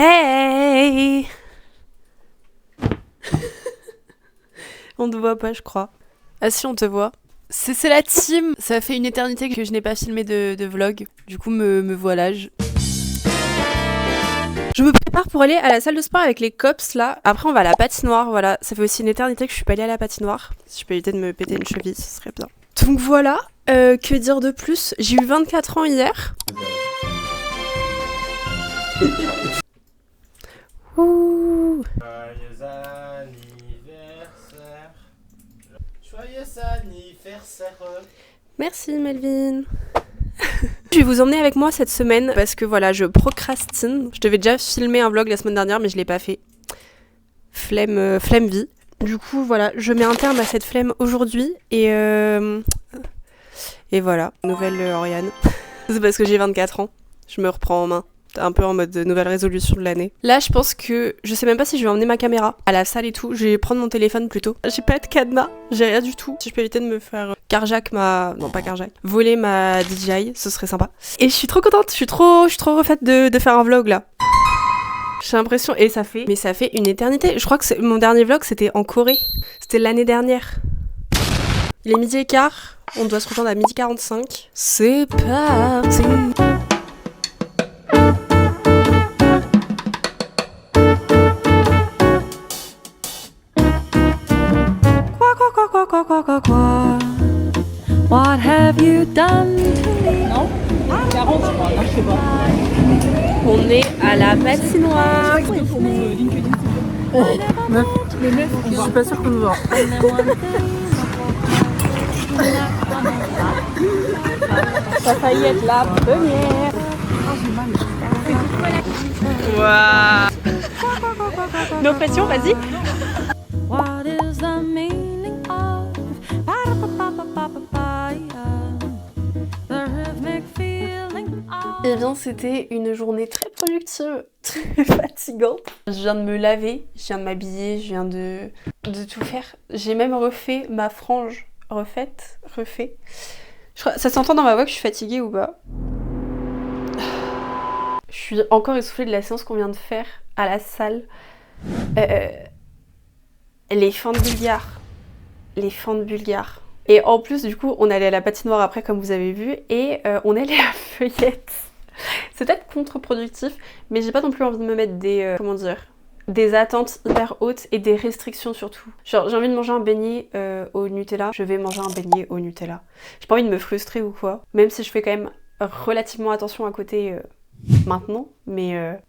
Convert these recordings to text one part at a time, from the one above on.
Hey. On te voit pas, je crois. Ah si, on te voit. C'est la team. Ça fait une éternité que je n'ai pas filmé de vlog. Du coup, me voilà. Je me prépare pour aller à la salle de sport avec les cops là. Après, on va à la patinoire. Voilà, ça fait aussi une éternité que je suis pas allée à la patinoire. Si je peux éviter de me péter une cheville, ce serait bien. Donc voilà. Que dire de plus? J'ai eu 24 ans hier. Ouh. Joyeux anniversaire. Joyeux anniversaire. Merci Melvin. Je vais vous emmener avec moi cette semaine parce que voilà, je procrastine. Je devais déjà filmer un vlog la semaine dernière mais je l'ai pas fait. Flemme vie. Du coup voilà, je mets un terme à cette flemme aujourd'hui et voilà, nouvelle Oriane. C'est parce que j'ai 24 ans, je me reprends en main. Un peu en mode nouvelle résolution de l'année. Là, je pense que je sais même pas si je vais emmener ma caméra à la salle et tout. Je vais prendre mon téléphone plutôt. J'ai pas de cadenas, j'ai rien du tout. Si je peux éviter de me faire voler ma DJI, ce serait sympa. Et je suis trop contente, je suis trop refaite de faire un vlog là. J'ai l'impression, et ça fait une éternité. Je crois que mon dernier vlog c'était en Corée. C'était l'année dernière. Il est 12h15, on doit se rejoindre à 12h45. C'est parti. Quoi. What have you done to me? Non 40 je crois, non je sais pas. On est à la patinoire. C'était pour LinkedIn. Meuf, Les meufs, je suis pas sûre qu'on nous voit. ça a failli être la première. Waouh. Nos pressions, vas-y. What is the meaning of the rhythmic feeling of... Eh bien, c'était une journée très productive, très fatigante. Je viens de me laver, je viens de m'habiller, je viens de tout faire. J'ai même refait ma frange, refait. Je crois, ça s'entend dans ma voix que je suis fatiguée ou pas? Je suis encore essoufflée de la séance qu'on vient de faire à la salle. Les fentes bulgares. Et en plus, du coup, on allait à la patinoire après, comme vous avez vu, et on allait à Feuillette. C'est peut-être contre-productif, mais j'ai pas non plus envie de me mettre des attentes hyper hautes et des restrictions surtout. Genre, j'ai envie de manger un beignet au Nutella, je vais manger un beignet au Nutella. J'ai pas envie de me frustrer ou quoi, même si je fais quand même relativement attention à côté maintenant, mais...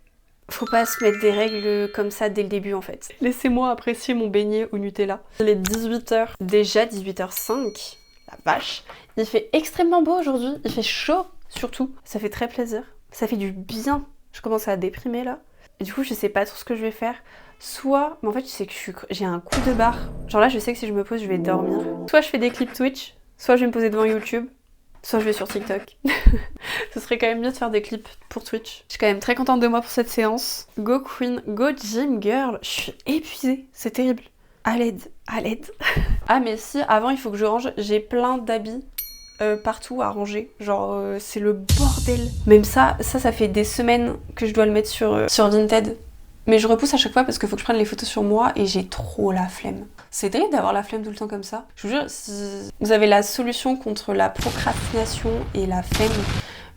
Faut pas se mettre des règles comme ça dès le début en fait. Laissez-moi apprécier mon beignet au Nutella. Il est 18h, déjà 18h05. La vache. Il fait extrêmement beau aujourd'hui, il fait chaud surtout. Ça fait très plaisir, ça fait du bien. Je commence à déprimer là. Et du coup je sais pas trop ce que je vais faire. Soit, mais en fait je sais que j'ai un coup de barre. Genre là je sais que si je me pose je vais dormir. Soit je fais des clips Twitch, soit je vais me poser devant YouTube. Soit je vais sur TikTok. Ce serait quand même bien de faire des clips pour Twitch. Je suis quand même très contente de moi pour cette séance. Go Queen, go Gym Girl. Je suis épuisée, c'est terrible. À l'aide. Ah mais si, avant il faut que je range. J'ai plein d'habits partout à ranger. Genre c'est le bordel. Même ça fait des semaines que je dois le mettre sur Vinted. Mais je repousse à chaque fois parce qu'il faut que je prenne les photos sur moi et j'ai trop la flemme. C'est terrible d'avoir la flemme tout le temps comme ça. Je vous jure, si vous avez la solution contre la procrastination et la flemme,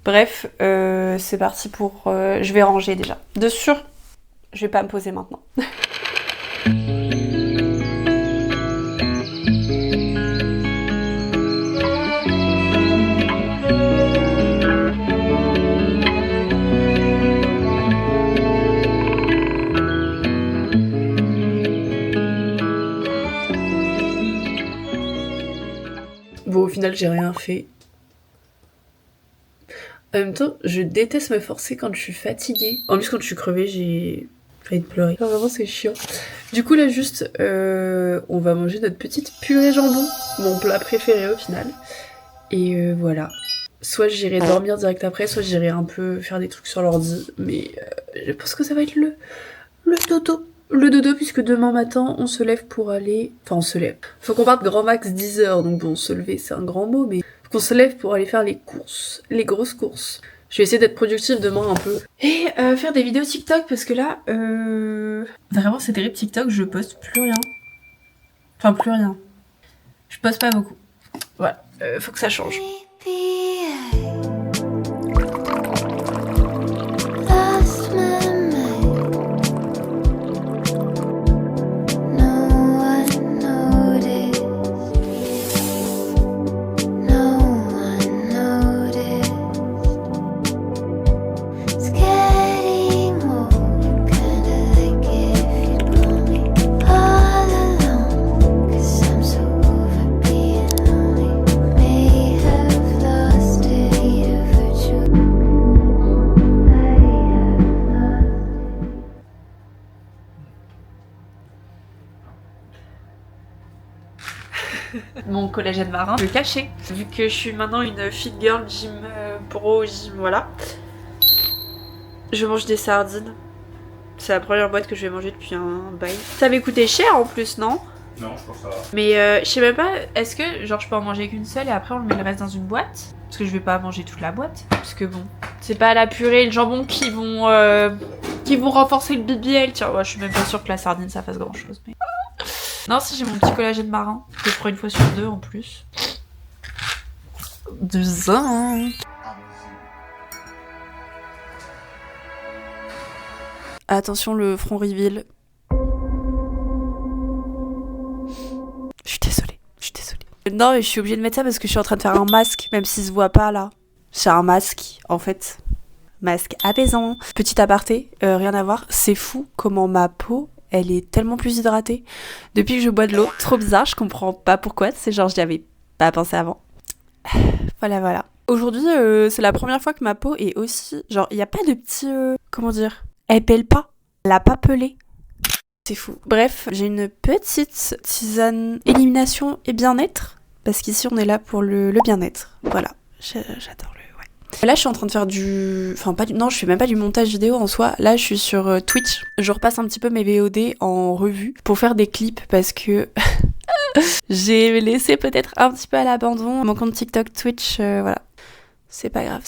bref, c'est parti pour... je vais ranger déjà. De sûr, je vais pas me poser maintenant. Bon, au final, j'ai rien fait. En même temps, je déteste me forcer quand je suis fatiguée. En plus, quand je suis crevée, j'ai failli de pleurer. Enfin, vraiment, c'est chiant. Du coup, là, juste, on va manger notre petite purée jambon. Mon plat préféré, au final. Et voilà. Soit j'irai dormir direct après, soit j'irai un peu faire des trucs sur l'ordi. Mais je pense que ça va être le dodo. Le dodo, puisque demain matin, on se lève pour aller... Enfin, on se lève. Faut qu'on parte grand max 10h, donc bon, se lever, c'est un grand mot, mais faut qu'on se lève pour aller faire les courses. Les grosses courses. Je vais essayer d'être productive demain un peu. Et faire des vidéos TikTok parce que là, vraiment c'est terrible TikTok, je poste plus rien. Enfin plus rien. Je poste pas beaucoup. Voilà, faut que ça change. Mon collagène marin, le cacher. Vu que je suis maintenant une fit girl, gym pro, gym voilà. Je mange des sardines. C'est la première boîte que je vais manger depuis un bail. Ça m'est coûté cher en plus, non? Non, je pense que ça va. Mais je sais même pas, est-ce que genre je peux en manger qu'une seule et après on le met le reste dans une boîte? Parce que je vais pas manger toute la boîte. Parce que bon, c'est pas la purée et le jambon qui vont renforcer le BBL. Tiens, ouais, je suis même pas sûre que la sardine ça fasse grand chose. Mais... Non, si j'ai mon petit collagène marin, que je prends une fois sur deux en plus. 2 ans. Attention le front reveal. Je suis désolée. Non, mais je suis obligée de mettre ça parce que je suis en train de faire un masque, même s'il se voit pas là. C'est un masque, en fait. Masque apaisant. Petit aparté, rien à voir. C'est fou comment ma peau, elle est tellement plus hydratée. Depuis que je bois de l'eau, trop bizarre, je comprends pas pourquoi. C'est genre, j'y avais pas pensé avant. Voilà. Aujourd'hui, c'est la première fois que ma peau est aussi... Genre, il y a pas de petit... comment dire? Elle pèle pas. Elle a pas pelé. C'est fou. Bref, j'ai une petite tisane élimination et bien-être. Parce qu'ici, on est là pour le bien-être. Voilà. J'adore le... Ouais. Là, je suis en train de faire du... Enfin, pas du... Non, je fais même pas du montage vidéo en soi. Là, je suis sur Twitch. Je repasse un petit peu mes VOD en revue pour faire des clips parce que... j'ai laissé peut-être un petit peu à l'abandon mon compte TikTok, Twitch, voilà. C'est pas grave,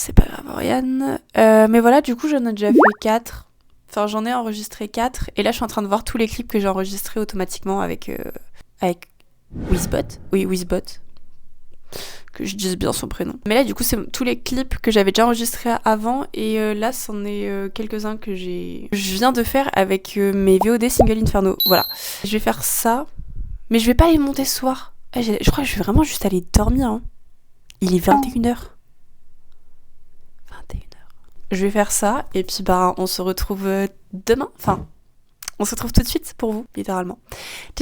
Oriane. Mais voilà, du coup, j'en ai déjà fait 4. Enfin, j'en ai enregistré 4. Et là, je suis en train de voir tous les clips que j'ai enregistrés automatiquement avec Wizbot. Oui, Wizbot. Que je dise bien son prénom. Mais là, du coup, c'est tous les clips que j'avais déjà enregistrés avant. Et là, c'en est quelques-uns que je viens de faire avec mes VOD Single Inferno. Voilà. Je vais faire ça. Mais je vais pas les monter ce soir. Je crois que je vais vraiment juste aller dormir. Hein. Il est 21h. Je vais faire ça et puis bah on se retrouve demain. Enfin, on se retrouve tout de suite pour vous, littéralement.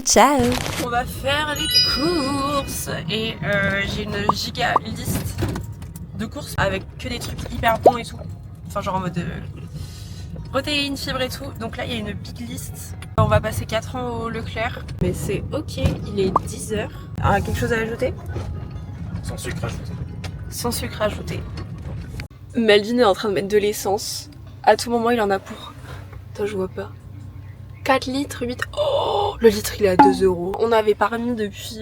Ciao. On va faire les courses et j'ai une giga liste de courses avec que des trucs hyper bons et tout. Enfin genre en mode protéines, fibres et tout. Donc là il y a une big list. On va passer 4 ans au Leclerc. Mais c'est ok, il est 10h. Ah, quelque chose à ajouter? Sans sucre ajouté. Sans sucre ajouté. Melvin est en train de mettre de l'essence. À tout moment, il en a pour... Attends, je vois pas. 4 litres, 8... Oh, le litre, il est à 2 €. On avait pas remis depuis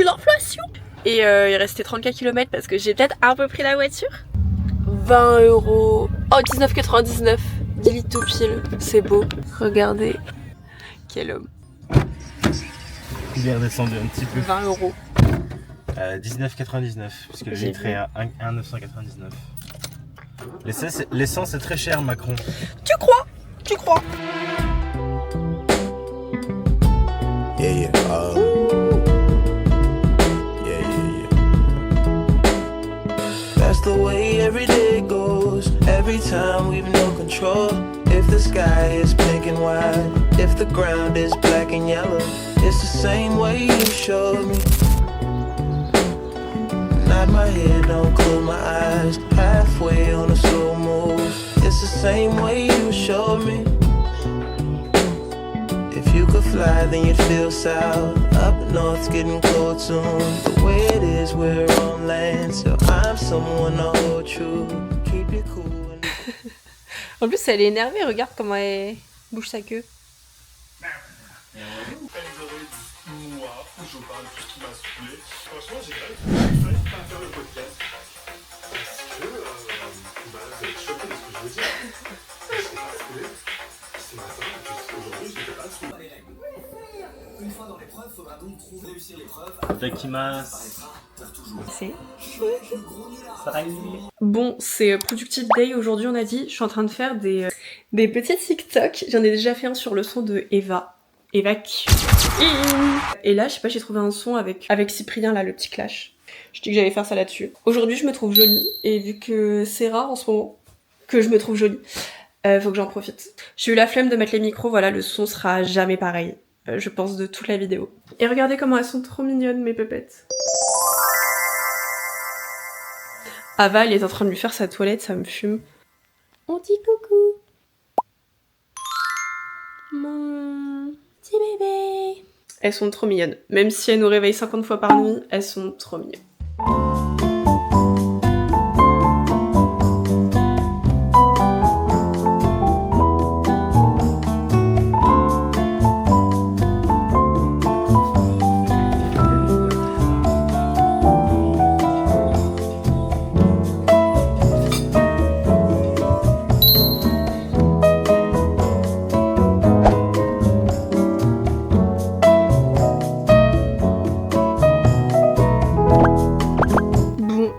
l'inflation. Et il restait 34 km parce que j'ai peut-être un peu pris la voiture. 20 €. Oh, 19,99. 10 litres tout pile. C'est beau. Regardez. Quel homme. Il est redescendu un petit peu. 20 €. 19,99 puisque le litre est à 1,999. L'essence est très cher, Macron. Tu crois? Yeah. That's the way every day goes. Every time we've no control. If the sky is pink and white, if the ground is black and yellow, it's the same way you showed me. Nod my head, don't close my eyes. Halfway on a slow move. It's the same way you showed me. If you could fly, then you'd feel south. Up north's getting cold soon. The way it is, we're on land. So I'm someone to hold true. Keep it cool. En plus, elle est énervée. Regarde comment elle bouge sa queue. Franchement, j'ai pas faire le podcast. Dakimasu. C'est bon, c'est Productive Day aujourd'hui, on a dit. Je suis en train de faire des petits TikTok. J'en ai déjà fait un sur le son de Eva. Q. Et là, je sais pas, j'ai trouvé un son avec Cyprien, là, le petit clash. Je dis que j'allais faire ça là-dessus. Aujourd'hui, je me trouve jolie. Et vu que c'est rare en ce moment que je me trouve jolie, faut que j'en profite. J'ai eu la flemme de mettre les micros, voilà, le son sera jamais pareil. Je pense de toute la vidéo. Et regardez comment elles sont trop mignonnes, mes pépettes. Ava, elle est en train de lui faire sa toilette, ça me fume. On dit coucou. Mon petit bébé. Elles sont trop mignonnes. Même si elles nous réveillent 50 fois par nuit, elles sont trop mignonnes.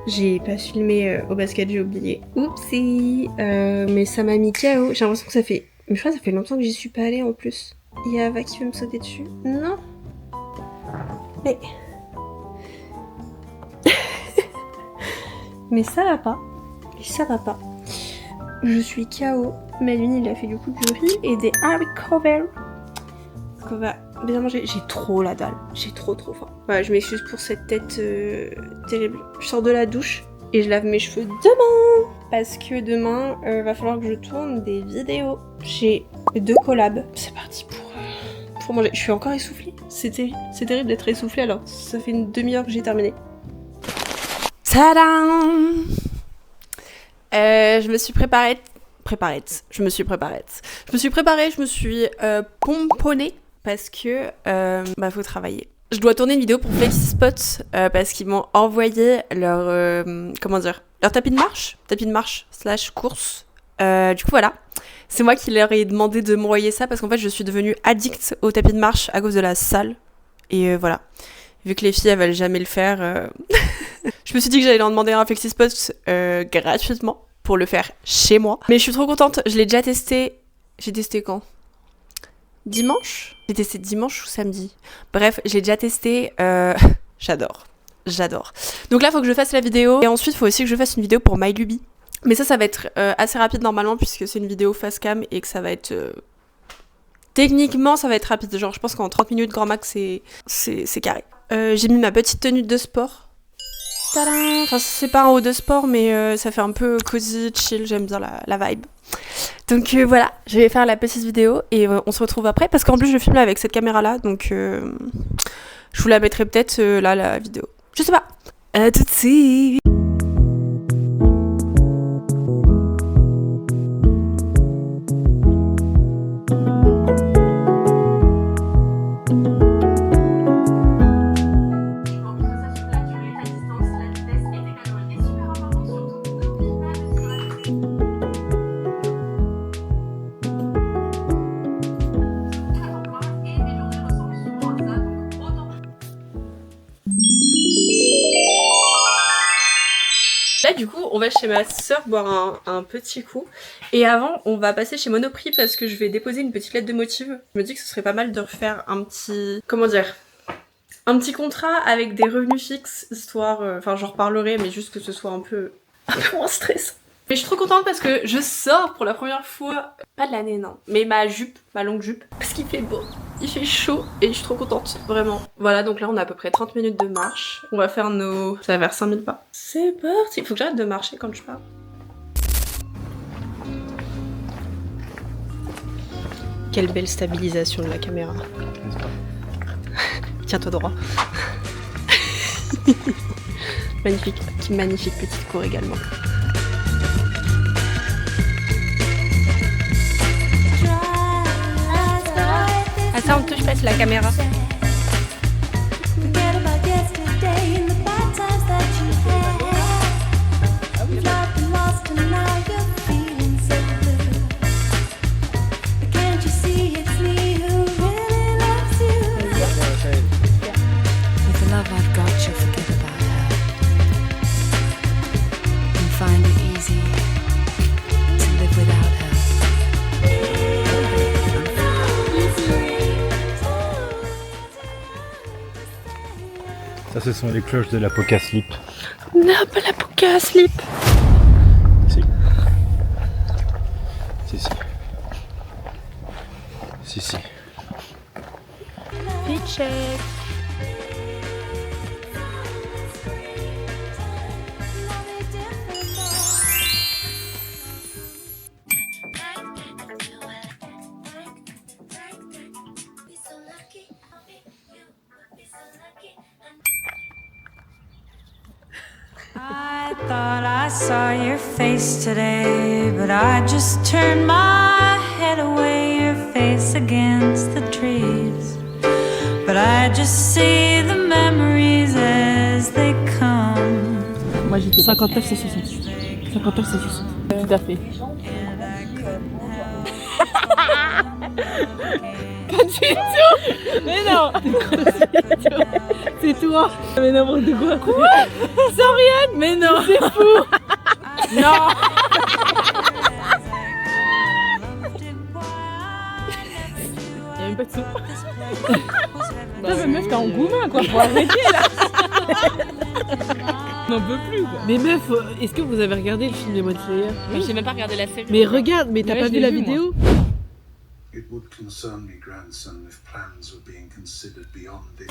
J'ai pas filmé au basket, j'ai oublié. Oupsie. Mais ça m'a mis KO. J'ai l'impression que ça fait... Mais je crois que ça fait longtemps que j'y suis pas allée en plus. Il y a Ava qui veut me sauter dessus. Non. Mais... Mais ça va pas. Et ça va pas. Je suis KO. Malune, il a fait du coup du riz et des haricots verts. Donc on va bien manger. J'ai trop la dalle. J'ai trop faim. Voilà, je m'excuse pour cette tête terrible. Je sors de la douche et je lave mes cheveux demain. Parce que demain, va falloir que je tourne des vidéos. J'ai 2 collabs. C'est parti pour manger. Je suis encore essoufflée. C'est terrible d'être essoufflée alors. Ça fait une demi-heure que j'ai terminé. Tadam! Je me suis préparée. Je me suis pomponnée parce que faut travailler. Je dois tourner une vidéo pour FlexiSpot parce qu'ils m'ont envoyé leur tapis de marche / course. Du coup voilà, c'est moi qui leur ai demandé de m'envoyer ça parce qu'en fait je suis devenue addict au tapis de marche à cause de la salle. Et voilà, vu que les filles elles veulent jamais le faire, je me suis dit que j'allais leur demander un FlexiSpot gratuitement pour le faire chez moi. Mais je suis trop contente, je l'ai déjà testé. J'ai testé quand ? Dimanche ? J'ai testé dimanche ou samedi. Bref, je l'ai déjà testé. J'adore. Donc là, il faut que je fasse la vidéo. Et ensuite, il faut aussi que je fasse une vidéo pour MyLuby. Mais ça va être assez rapide normalement, puisque c'est une vidéo face cam et que ça va être... Techniquement, ça va être rapide. Genre, je pense qu'en 30 minutes, grand max, c'est carré. J'ai mis ma petite tenue de sport. Tadam! Enfin, c'est pas un haut de sport, mais ça fait un peu cosy, chill. J'aime bien la vibe. Donc voilà, je vais faire la petite vidéo et on se retrouve après parce qu'en plus je filme avec cette caméra là, donc je vous la mettrai peut-être là la vidéo. Je sais pas. À tout de suite. Là du coup on va chez ma soeur boire un petit coup et avant on va passer chez Monoprix parce que je vais déposer une petite lettre de motif. Je me dis que ce serait pas mal de refaire un petit... un petit contrat avec des revenus fixes histoire... Enfin j'en reparlerai mais juste que ce soit un peu moins stressant. Mais je suis trop contente parce que je sors pour la première fois, pas de l'année non, mais ma longue jupe, parce qu'il fait beau, il fait chaud et je suis trop contente, vraiment. Voilà, donc là on a à peu près 30 minutes de marche, on va faire ça va faire 5000 pas. C'est parti, faut que j'arrête de marcher quand je parle. Quelle belle stabilisation de la caméra. Tiens-toi droit. Magnifique petite cour également. Attends, que je passe la caméra. Ça, ce sont les cloches de la Poca Slip. Non, pas la Poca Slip. Si. Si, si. Si, si. Pitché. I thought I saw your face today, but I just turned my head away, your face against the trees. But I just see the memories as they come. Moi j'étais 59 c'est 60. 59 c'est 60. Tout à fait. Pas du tout. Mais non. C'est toi. Mais n'importe quoi. Quoi? Soriane. Mais non. C'est fou. Non. Y'a même pas de soupe. Bah, mais meuf, t'es en gourmand quoi, faut arrêter là. On n'en peut plus quoi. Mais meuf, est-ce que vous avez regardé le film Demon Slayer? Oui. J'ai même pas regardé la série. Mais regarde, mais t'as Ouais, pas je vu l'ai la vu, vidéo? It would concern me, grandson, if plans were being considered beyond this.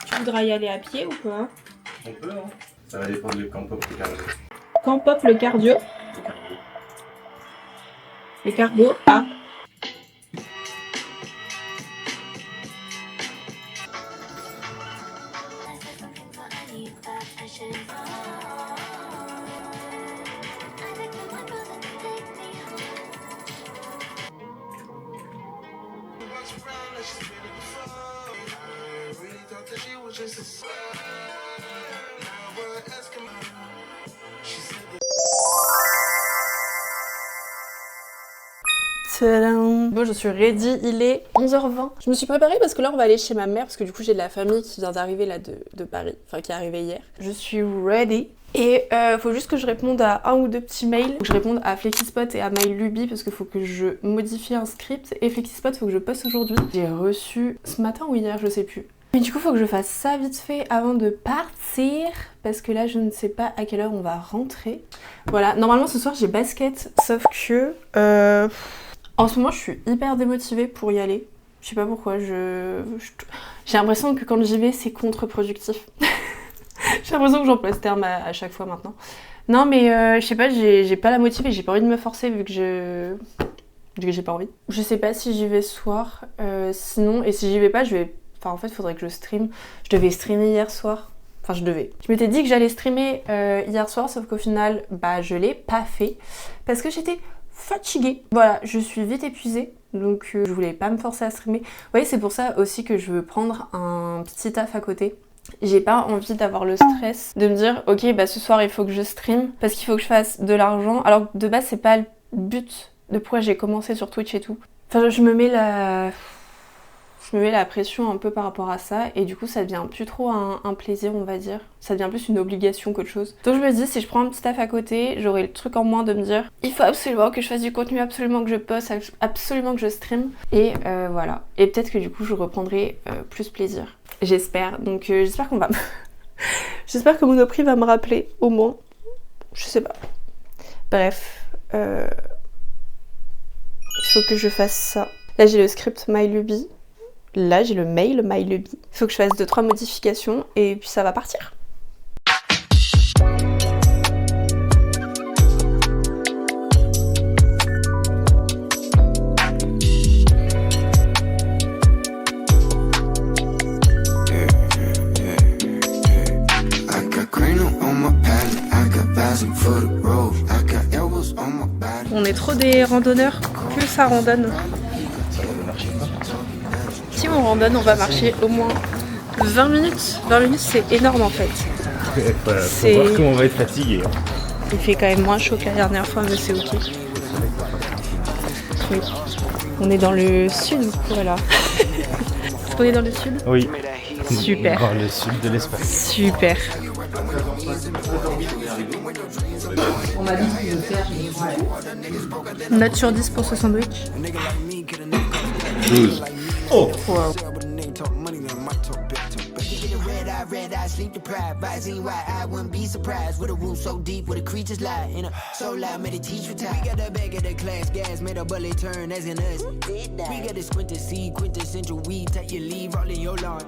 Tu voudras y aller à pied ou quoi? On peut, hein. Ça va dépendre du camp pop le cardio. Quand pop le cardio. Le cargo. Ah. Tadam. Bon, je suis ready, il est 11h20. Je me suis préparée parce que là on va aller chez ma mère parce que du coup j'ai de la famille qui vient d'arriver là de Paris, enfin qui est arrivée hier. Je suis ready. Et faut juste que je réponde à un ou deux petits mails. Faut que je réponde à Flexispot et à MyLuby parce qu'il faut que je modifie un script. Et Flexispot, faut que je poste aujourd'hui. J'ai reçu ce matin ou hier, je sais plus. Mais du coup, faut que je fasse ça vite fait avant de partir parce que là, je ne sais pas à quelle heure on va rentrer. Voilà, normalement ce soir j'ai basket, sauf que en ce moment je suis hyper démotivée pour y aller. Je sais pas pourquoi, j'ai l'impression que quand j'y vais c'est contre-productif. J'ai l'impression que j'emploie ce terme à chaque fois maintenant. Non mais je sais pas, j'ai pas la motive et j'ai pas envie de me forcer vu que j'ai pas envie. Je sais pas si j'y vais ce soir, sinon, et si j'y vais pas je vais... Enfin en fait faudrait que je stream. Je devais streamer hier soir. Enfin je devais. Je m'étais dit que j'allais streamer hier soir sauf qu'au final bah je l'ai pas fait parce que j'étais fatiguée. Voilà, je suis vite épuisée donc je voulais pas me forcer à streamer. Vous voyez c'est pour ça aussi que je veux prendre un petit taf à côté. J'ai pas envie d'avoir le stress de me dire ok bah ce soir il faut que je stream parce qu'il faut que je fasse de l'argent alors que de base c'est pas le but de pourquoi j'ai commencé sur Twitch et tout. Enfin je me mets la pression un peu par rapport à ça et du coup ça devient plus trop un plaisir on va dire, ça devient plus une obligation qu'autre chose. Donc je me dis si je prends un petit taf à côté, j'aurai le truc en moins de me dire il faut absolument que je fasse du contenu, absolument que je poste, absolument que je stream et voilà. Et peut-être que du coup je reprendrai plus plaisir. J'espère, donc j'espère qu'on va... j'espère que Monoprix va me rappeler au moins, je sais pas. Bref, il faut que je fasse ça. Là j'ai le script MyLuby. Là, j'ai le mail MyLuby. Il faut que je fasse 2-3 modifications et puis ça va partir. On est trop des randonneurs, plus ça randonne. Si on randonne, on va marcher au moins 20 minutes. 20 minutes, c'est énorme en fait. Faut voir comment on va être fatigué. Il fait quand même moins chaud que la dernière fois, mais c'est ok. Oui. On est dans le sud, voilà. On est dans le sud? Oui. Super. Dans le sud de l'espace. Super. On m'a dit de faire. Note sur 10 pour ce sandwich. 12. Oh! Wow. Red eye, sleep deprived, rising wide, I wouldn't be surprised with a room so deep where the creatures lie in a so loud, made it teach for time. We got the back of the class, gas made a bullet turn as in us. We got the squinted seed, quintessential weed, take your leave, all in your lawn.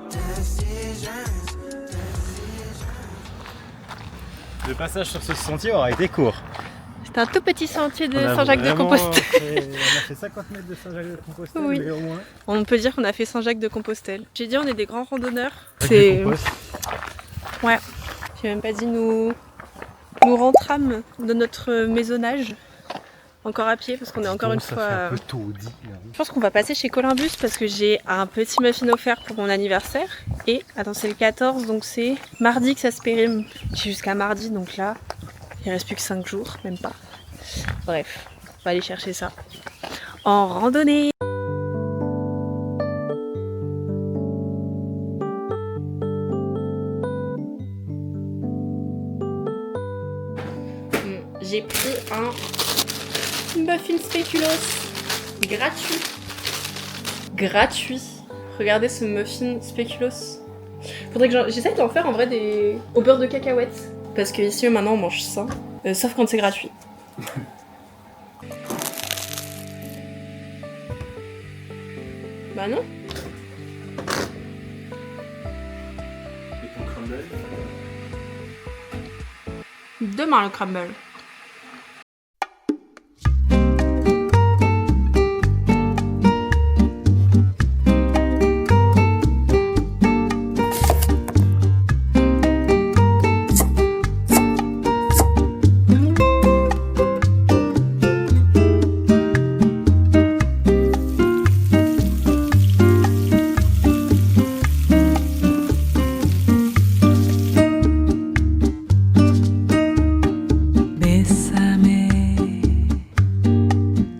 Le passage sur ce sentier aura été court. C'est un tout petit sentier de On a Saint-Jacques-de-Compostelle. On a fait 50 mètres de Saint-Jacques-de-Compostelle, Oui. mais au moins. On peut dire qu'on a fait Saint-Jacques-de-Compostelle. J'ai dit on est des grands randonneurs. C'est... Ouais. J'ai même pas dit nous rentrâmes de notre maisonnage. Encore à pied parce qu'on est encore une fois... un peu taudis. Je pense qu'on va passer chez Columbus parce que j'ai un petit muffin offert pour mon anniversaire. Et, attends, c'est le 14, donc c'est mardi que ça se périme. J'ai jusqu'à mardi, donc là, il reste plus que 5 jours, même pas. Bref, on va aller chercher ça. En randonnée. J'ai pris un muffin spéculoos gratuit. Gratuit. Regardez ce muffin spéculoos. Faudrait que j'essaye d'en faire en vrai des au beurre de cacahuètes. Parce que ici maintenant on mange ça. Sauf quand c'est gratuit. Bah non. Et ton crumble? Demain le crumble.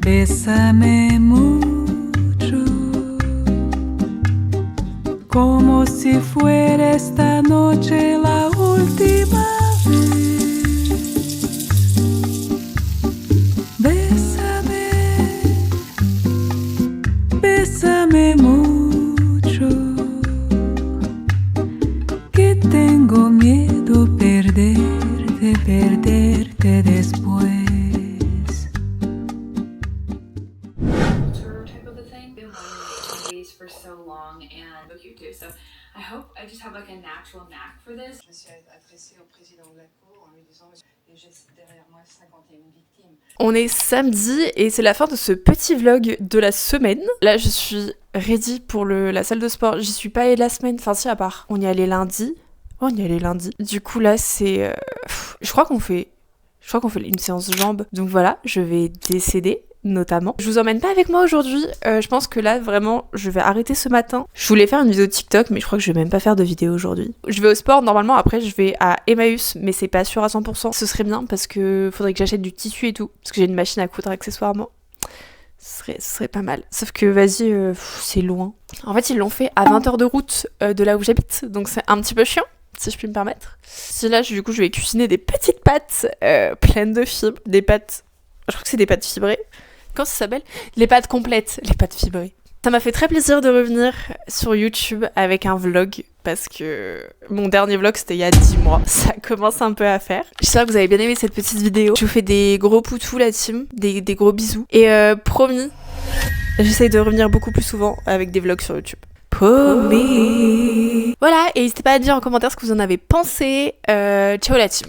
Bésame mucho, como si fuera esta noche la última vez. Bésame, bésame mucho, que tengo miedo perderte después. For so long and book you too. So I hope I just have like a natural knack for this. Je me suis adressée au président de la cour en lui disant j'ai derrière moi 51 victimes. On est samedi et c'est la fin de ce petit vlog de la semaine. Là je suis ready pour la salle de sport. J'y suis pas allée la semaine, enfin si à part. On y allait lundi. On y allait lundi. Du coup là c'est... je crois qu'on fait une séance jambes. Donc voilà, je vais décéder. Notamment. Je vous emmène pas avec moi aujourd'hui, je pense que là vraiment je vais arrêter ce matin. Je voulais faire une vidéo TikTok mais je crois que je vais même pas faire de vidéo aujourd'hui. Je vais au sport normalement, après je vais à Emmaüs mais c'est pas sûr à 100%. Ce serait bien parce que faudrait que j'achète du tissu et tout, parce que j'ai une machine à coudre accessoirement. Ce serait pas mal. Sauf que vas-y, c'est loin. En fait ils l'ont fait à 20 heures de route de là où j'habite, donc c'est un petit peu chiant. Si je puis me permettre. Si là du coup je vais cuisiner des petites pâtes pleines de fibres, des pâtes, je crois que c'est des pâtes fibrées. Comment ça s'appelle? Les pâtes complètes, les pâtes fibrées. Ça m'a fait très plaisir de revenir sur YouTube avec un vlog parce que mon dernier vlog c'était il y a 10 mois. Ça commence un peu à faire. J'espère que vous avez bien aimé cette petite vidéo. Je vous fais des gros poutous la team, des gros bisous. Et promis, j'essaye de revenir beaucoup plus souvent avec des vlogs sur YouTube. Promis. Voilà, et n'hésitez pas à dire en commentaire ce que vous en avez pensé. Ciao la team.